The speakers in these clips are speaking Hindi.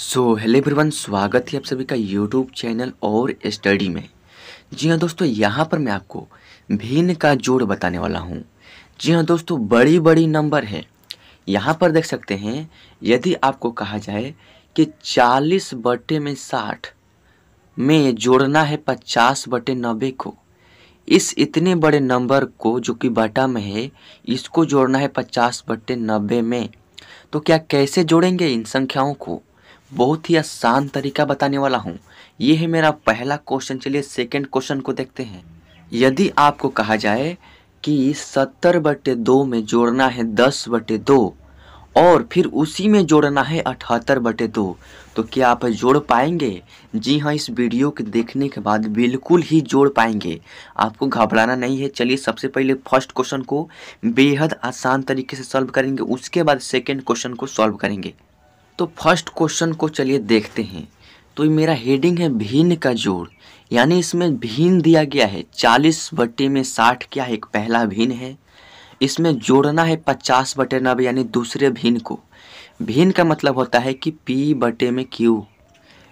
हेलो एवरीवन, स्वागत है आप सभी का यूट्यूब चैनल और स्टडी में। जी हाँ दोस्तों, यहाँ पर मैं आपको भिन्न का जोड़ बताने वाला हूँ। जी हाँ दोस्तों, बड़ी बड़ी नंबर है। यहाँ पर देख सकते हैं, यदि आपको कहा जाए कि 40/60 में जोड़ना है 50/90 को, इस इतने बड़े नंबर को जो कि बटा में है, इसको जोड़ना है 50/90 में, तो क्या कैसे जोड़ेंगे इन संख्याओं को? बहुत ही आसान तरीका बताने वाला हूँ। ये है मेरा पहला क्वेश्चन। चलिए सेकंड क्वेश्चन को देखते हैं। यदि आपको कहा जाए कि 70/2 में जोड़ना है 10/2 और फिर उसी में जोड़ना है 78/2, तो क्या आप जोड़ पाएंगे? जी हाँ, इस वीडियो के देखने के बाद बिल्कुल ही जोड़ पाएंगे। आपको घबराना नहीं है। चलिए सबसे पहले फर्स्ट क्वेश्चन को बेहद आसान तरीके से सॉल्व करेंगे, उसके बाद सेकंड क्वेश्चन को सॉल्व करेंगे। तो फर्स्ट क्वेश्चन को चलिए देखते हैं। तो मेरा हेडिंग है भिन्न का जोड़, यानी इसमें भिन्न दिया गया है 40/60 क्या है, एक पहला भिन्न है। इसमें जोड़ना है 50/90 यानी दूसरे भिन्न को। भिन्न का मतलब होता है कि P/Q,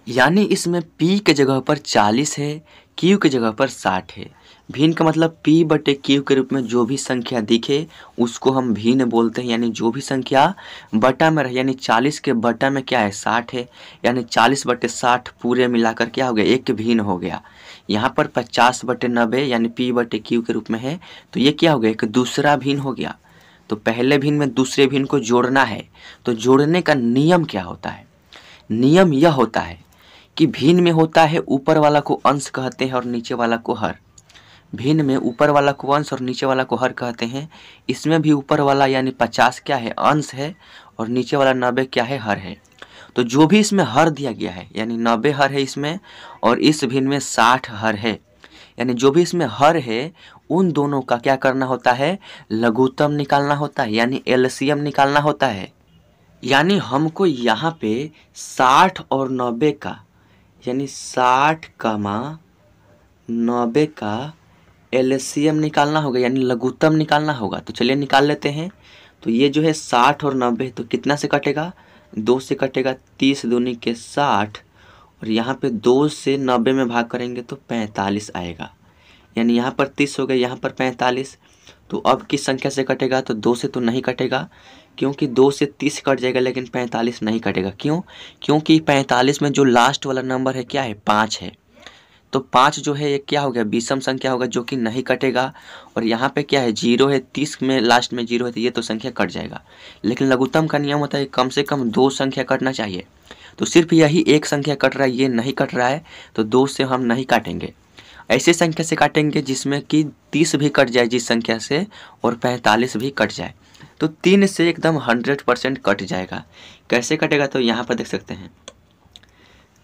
यानी इसमें P के जगह पर 40 है, Q के जगह पर 60 है। भिन्न का मतलब P/Q के रूप में जो भी संख्या दिखे उसको हम भिन्न बोलते हैं। यानी जो भी संख्या बटा में रहे, यानी 40 के बटा में क्या है 60 है, यानी 40/60 पूरे मिलाकर क्या हो गया, एक भिन्न हो गया। यहाँ पर 50/90 यानी P/Q के रूप में है, तो ये क्या हो गया, एक दूसरा भिन्न हो गया। तो पहले भिन्न में दूसरे भिन्न को जोड़ना है, तो जोड़ने का नियम क्या होता है? नियम यह होता है कि भिन्न में होता है ऊपर वाला को अंश कहते हैं और नीचे वाला को हर। भिन्न में ऊपर वाला को अंश और नीचे वाला को हर कहते हैं। इसमें भी ऊपर वाला यानी 50 क्या है, अंश है, और नीचे वाला 90 क्या है, हर है। तो जो भी इसमें हर दिया गया है, यानी 90 हर है इसमें, और इस भिन्न में 60 हर है, यानी जो भी इसमें हर है उन दोनों का क्या करना होता है, लघुत्तम निकालना होता है, यानी एलसीएम निकालना होता है। यानी हमको यहाँ पे 60 और 90 का, यानी 60, 90 का एलसीएम निकालना होगा, यानी लघुत्तम निकालना होगा। तो चलिए निकाल लेते हैं। तो ये जो है 60 और 90, तो कितना से कटेगा, 2 से कटेगा। 30 दूनी के 60, और यहाँ पे 2 से 90 में भाग करेंगे तो 45 आएगा। यानी यहाँ पर 30 हो गया, यहाँ पर 45। तो अब किस संख्या से कटेगा, तो 2 से तो नहीं कटेगा, क्योंकि 2 से 30 कट जाएगा, लेकिन 45 नहीं कटेगा। क्यों? क्योंकि 45 में जो लास्ट वाला नंबर है क्या है, 5 है। तो 5 जो है ये क्या हो गया, विषम संख्या होगा, जो कि नहीं कटेगा। और यहाँ पे क्या है, 0 है, 30 में लास्ट में 0 है, तो ये तो संख्या कट जाएगा। लेकिन लघुत्तम का नियम होता है कम से कम 2 संख्या कटना चाहिए। तो सिर्फ यही एक संख्या कट रहा है, ये नहीं कट रहा है, तो 2 से हम नहीं काटेंगे। ऐसे संख्या से काटेंगे जिसमें कि 30 भी कट जाए जिस संख्या से, और 45 भी कट जाए। तो 3 से एकदम 100% कट जाएगा। कैसे कटेगा, तो यहाँ पर देख सकते हैं।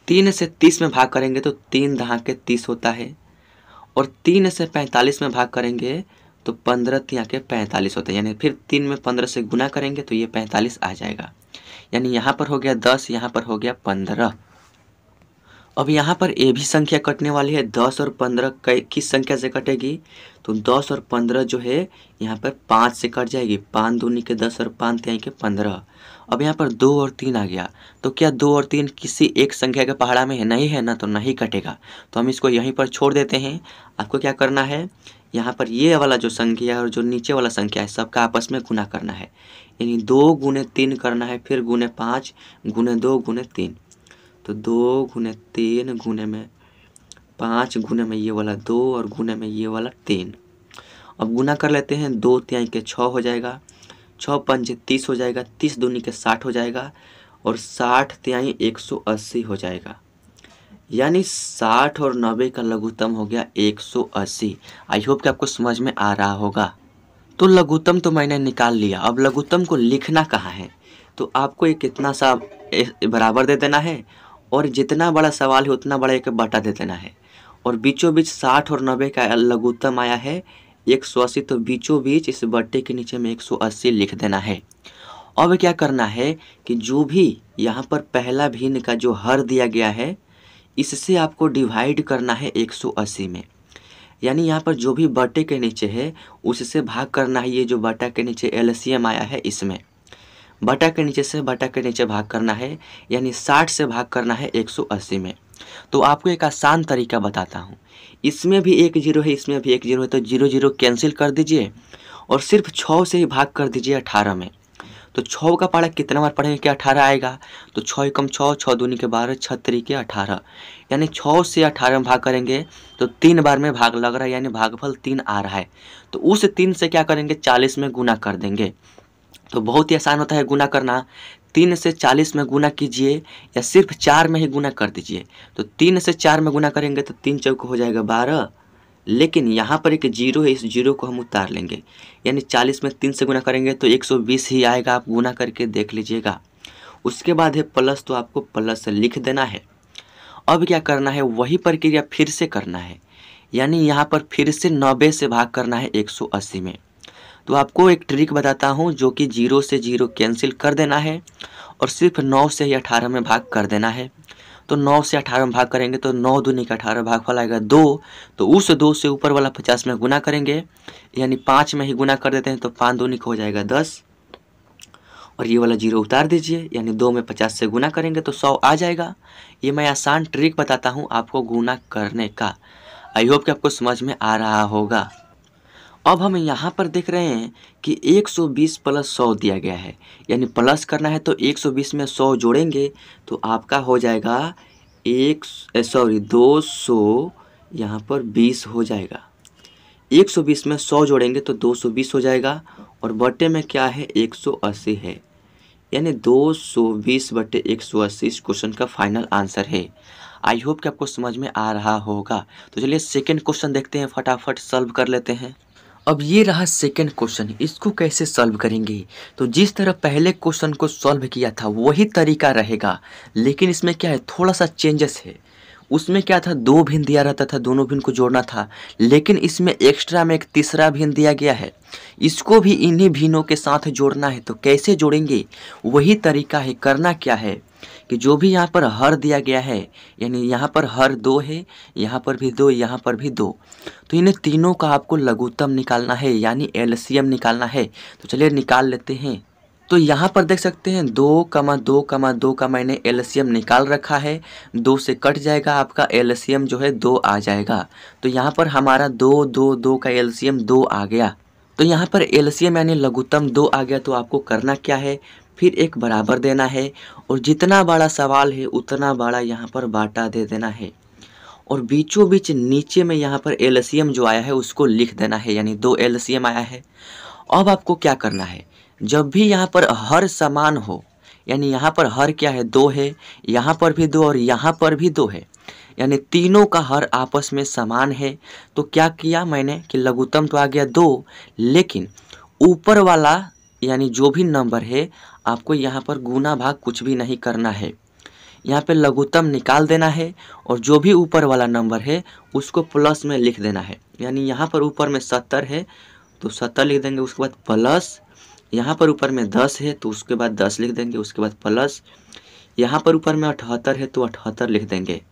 3 से 30 में भाग करेंगे तो 3 दहा के 30 होता है, और 3 से 45 में भाग करेंगे तो 15 तिया के 45 होता है। यानी फिर 3 में 15 से गुना करेंगे तो ये 45 आ जाएगा। यानी यहाँ पर हो गया 10, यहाँ पर हो गया 15। अब यहाँ पर ये भी संख्या कटने वाली है। 10 और 15 किस संख्या से कटेगी, तो 10 और 15 जो है यहाँ पर 5 से कट जाएगी। 5 दूनी के 10 और 5 तिहाई के 15। अब यहाँ पर 2 और 3 आ गया, तो क्या 2 और 3 किसी एक संख्या के पहाड़ा में है, नहीं है ना, तो नहीं कटेगा। तो हम इसको यहीं पर छोड़ देते हैं। आपको क्या करना है, यहाँ पर ये वाला जो संख्या है और जो नीचे वाला संख्या है सबका आपस में गुना करना है। यानी 2 गुने 3 करना है, फिर गुने 5 गुने 2 गुने 3। तो 2 गुने 3 गुने में 5 गुने में ये वाला 2 और गुने में ये वाला 3। अब गुना कर लेते हैं। 2 तिहाई के 6 हो जाएगा, 6 पंजे 30 हो जाएगा, 30 दूनी के 60 हो जाएगा, और 60 तिहाई 180 हो जाएगा। यानी 60 और 90 का लघुत्तम हो गया 180। आई होप कि आपको समझ में आ रहा होगा। तो लघुत्तम तो मैंने निकाल लिया। अब लघुत्तम को लिखना कहाँ है, तो आपको एक इतना सा बराबर दे देना है, और जितना बड़ा सवाल है उतना बड़ा एक बटा दे देना है। और बीचों बीच 60 और 90 का लघुत्तम आया है 180, तो बीचों बीच इस बट्टे के नीचे में 180 लिख देना है। अब क्या करना है कि जो भी यहाँ पर पहला भिन्न का जो हर दिया गया है, इससे आपको डिवाइड करना है 180 में। यानी यहाँ पर जो भी बट्टे के नीचे है उससे भाग करना है। ये जो बट्टा के नीचे एलसीएम आया है इसमें बटा के नीचे से बटा के नीचे भाग करना है, यानी 60 से भाग करना है 180 में। तो आपको एक आसान तरीका बताता हूँ। इसमें भी एक जीरो है, इसमें भी एक जीरो है, तो जीरो जीरो कैंसिल कर दीजिए और सिर्फ 6 से ही भाग कर दीजिए 18 में। तो 6 का पहाड़ा कितना बार पढ़ेंगे कि 18 आएगा, तो 6 एकम 6, 6 दूनी के 12, 6 तरीके 18, यानी 6 से 18 में भाग करेंगे तो 3 बार में भाग लग रहा है, यानी भागफल 3 आ रहा है। तो उस 3 से क्या करेंगे, 40 में गुना कर देंगे। तो बहुत ही आसान होता है गुना करना। 3 से 40 में गुना कीजिए या सिर्फ 4 में ही गुना कर दीजिए। तो 3 से 4 में गुना करेंगे तो 3 चौक हो जाएगा 12, लेकिन यहाँ पर एक जीरो है, इस जीरो को हम उतार लेंगे, यानी 40 में 3 से गुना करेंगे तो 120 ही आएगा। आप गुना करके देख लीजिएगा। उसके बाद है प्लस, तो आपको प्लस से लिख देना है। अब क्या करना है, वही प्रक्रिया फिर से करना है, यानी यहाँ पर फिर से 90 से भाग करना है 180 में। तो आपको एक ट्रिक बताता हूँ, जो कि 0 से 0 कैंसिल कर देना है और सिर्फ 9 से ही 18 में भाग कर देना है। तो 9 से 18 में भाग करेंगे तो 9 दूनी का 18, भागफल आएगा 2। तो उस 2 से ऊपर वाला 50 में गुना करेंगे, यानी 5 में ही गुना कर देते हैं तो 5 दूनी का हो जाएगा 10, और ये वाला 0 उतार दीजिए, यानी 2 में 50 से गुना करेंगे तो 100 आ जाएगा। ये मैं आसान ट्रिक बताता हूँ आपको गुना करने का। आई होप कि आपको समझ में आ रहा होगा। अब हम यहाँ पर देख रहे हैं कि 120 प्लस 100 दिया गया है, यानी प्लस करना है तो 120 में 100 जोड़ेंगे तो आपका हो जाएगा 200, यहाँ पर 20 हो जाएगा। 120 में 100 जोड़ेंगे तो 220 हो जाएगा, और बटे में क्या है 180 है, यानी 220 बटे 180 इस क्वेश्चन का फाइनल आंसर है। आई होप कि आपको समझ में आ रहा होगा। तो चलिए सेकेंड क्वेश्चन देखते हैं, फटाफट सॉल्व कर लेते हैं। अब ये रहा सेकेंड क्वेश्चन, इसको कैसे सॉल्व करेंगे। तो जिस तरह पहले क्वेश्चन को सॉल्व किया था वही तरीका रहेगा, लेकिन इसमें क्या है, थोड़ा सा चेंजेस है। उसमें क्या था, 2 भिन्न दिया रहता था, दोनों भिन्न को जोड़ना था, लेकिन इसमें एक्स्ट्रा में एक तीसरा भिन्न दिया गया है, इसको भी इन्हीं भिन्नों के साथ जोड़ना है। तो कैसे जोड़ेंगे, वही तरीका है। करना क्या है कि जो भी यहाँ पर हर दिया गया है, यानी यहाँ पर हर 2 है, यहाँ पर भी 2, यहाँ पर भी 2, तो इन्हें तीनों का आपको लघुत्तम निकालना है, यानी एलसीएम निकालना है। तो चलिए निकाल लेते हैं। तो यहाँ पर देख सकते हैं 2,2,2 का मैंने एलसीएम निकाल रखा है। 2 से कट जाएगा, आपका एलसीएम जो है 2 आ जाएगा। तो यहाँ पर हमारा 2 का एलसीएम 2 आ गया। तो यहाँ पर एलसीएम यानी लघुत्तम 2 आ गया। तो आपको करना क्या है, फिर एक बराबर देना है, और जितना बड़ा सवाल है उतना बड़ा यहाँ पर बाटा दे देना है, और बीचों बीच नीचे में यहाँ पर एलसीएम जो आया है उसको लिख देना है, यानी 2 एलसीएम आया है। अब आपको क्या करना है, जब भी यहाँ पर हर समान हो, यानी यहाँ पर हर क्या है 2 है, यहाँ पर भी 2 और यहाँ पर भी 2 है, यानी तीनों का हर आपस में समान है। तो क्या किया मैंने कि लघुत्तम तो आ गया 2, लेकिन ऊपर वाला यानी जो भी नंबर है आपको यहाँ पर गुना भाग कुछ भी नहीं करना है, यहाँ पे लघुत्तम निकाल देना है, और जो भी ऊपर वाला नंबर है उसको प्लस में लिख देना है। यानी यहाँ पर ऊपर में 70 है तो 70 लिख देंगे, उसके बाद प्लस, यहाँ पर ऊपर में 10 है तो उसके बाद 10 लिख देंगे, उसके बाद प्लस, यहाँ पर ऊपर में 78 है तो 78 लिख देंगे।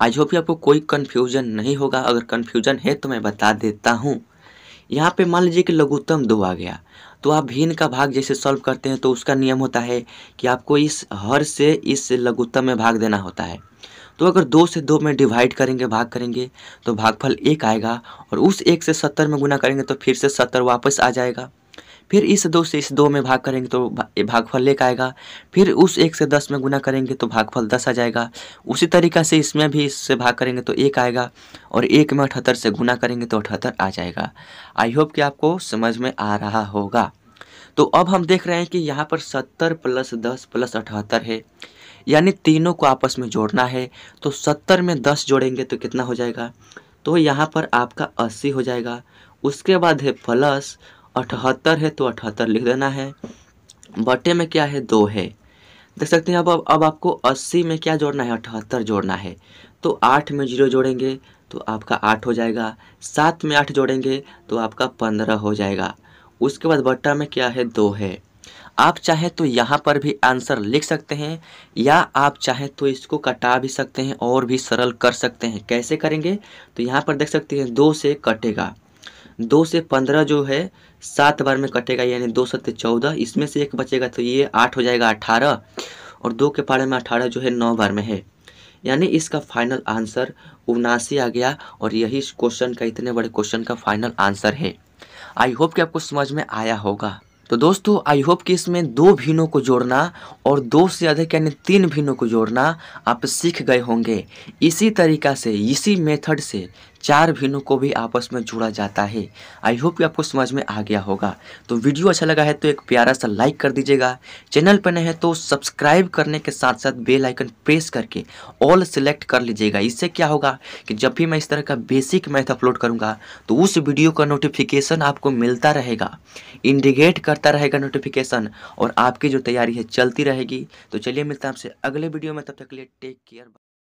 आई होप कि आपको कोई कन्फ्यूजन नहीं होगा। अगर कन्फ्यूजन है तो मैं बता देता हूँ। यहाँ पे मान लीजिए कि लघुत्तम 2 आ गया, तो आप भिन्न का भाग जैसे सॉल्व करते हैं तो उसका नियम होता है कि आपको इस हर से इस लघुत्तम में भाग देना होता है। तो अगर 2 से 2 में डिवाइड करेंगे, भाग करेंगे, तो भागफल 1 आएगा, और उस 1 से 70 में गुना करेंगे तो फिर से 70 वापस आ जाएगा। फिर इस 2 से इस 2 में भाग करेंगे तो भागफल 1 आएगा। फिर उस 1 से 10 में गुना करेंगे तो भागफल 10 आ जाएगा। उसी तरीक़ा से इसमें भी इससे भाग करेंगे तो 1 आएगा, और 1 में 78 से गुना करेंगे तो 78 आ जाएगा। आई होप कि आपको समझ में आ रहा होगा। तो अब हम देख रहे हैं कि यहाँ पर 70 + 10 + 78 है, यानी तीनों को आपस में जोड़ना है। तो 70 में 10 जोड़ेंगे तो कितना हो जाएगा, तो यहाँ पर आपका 80 हो जाएगा। उसके बाद है प्लस 78 है तो 78 लिख देना है, बटे में क्या है 2 है। देख सकते हैं अब आपको 80 में क्या जोड़ना है, 78 जोड़ना है। तो 8 में 0 जोड़ेंगे तो आपका 8 हो जाएगा, 7 में 8 जोड़ेंगे तो आपका 15 हो जाएगा। उसके बाद बट्टा में क्या है 2 है। आप चाहे तो यहाँ पर भी आंसर लिख सकते हैं, या आप चाहे तो इसको कटा भी सकते हैं और भी सरल कर सकते हैं। कैसे करेंगे, तो यहाँ पर देख सकते हैं 2 से कटेगा, 2 से 15 जो है 7 बार में कटेगा, यानी 2 7 14, इसमें से एक बचेगा तो ये 8 हो जाएगा 18, और 2 के पारे में 18 जो है 9 बार में है, यानी इसका फाइनल आंसर 79 आ गया। और यही इस क्वेश्चन का, इतने बड़े क्वेश्चन का फाइनल आंसर है। आई होप कि आपको समझ में आया होगा। तो दोस्तों आई होप कि इसमें 2 भिन्नों को जोड़ना और 2 से अधिक यानी 3 भिन्नों को जोड़ना आप सीख गए होंगे। इसी तरीका से, इसी मेथड से 4 भिन्नों को भी आपस में जोड़ा जाता है। आई होप कि आपको समझ में आ गया होगा। तो वीडियो अच्छा लगा है तो एक प्यारा सा लाइक कर दीजिएगा। चैनल पर नए हैं तो सब्सक्राइब करने के साथ साथ बेल आइकन प्रेस करके ऑल सेलेक्ट कर लीजिएगा। इससे क्या होगा कि जब भी मैं इस तरह का बेसिक मैथ अपलोड करूँगा तो उस वीडियो का नोटिफिकेशन आपको मिलता रहेगा, इंडिकेट करता रहेगा नोटिफिकेशन, और आपकी जो तैयारी है चलती रहेगी। तो चलिए मिलता है आपसे अगले वीडियो में, तब तक के लिए टेक केयर।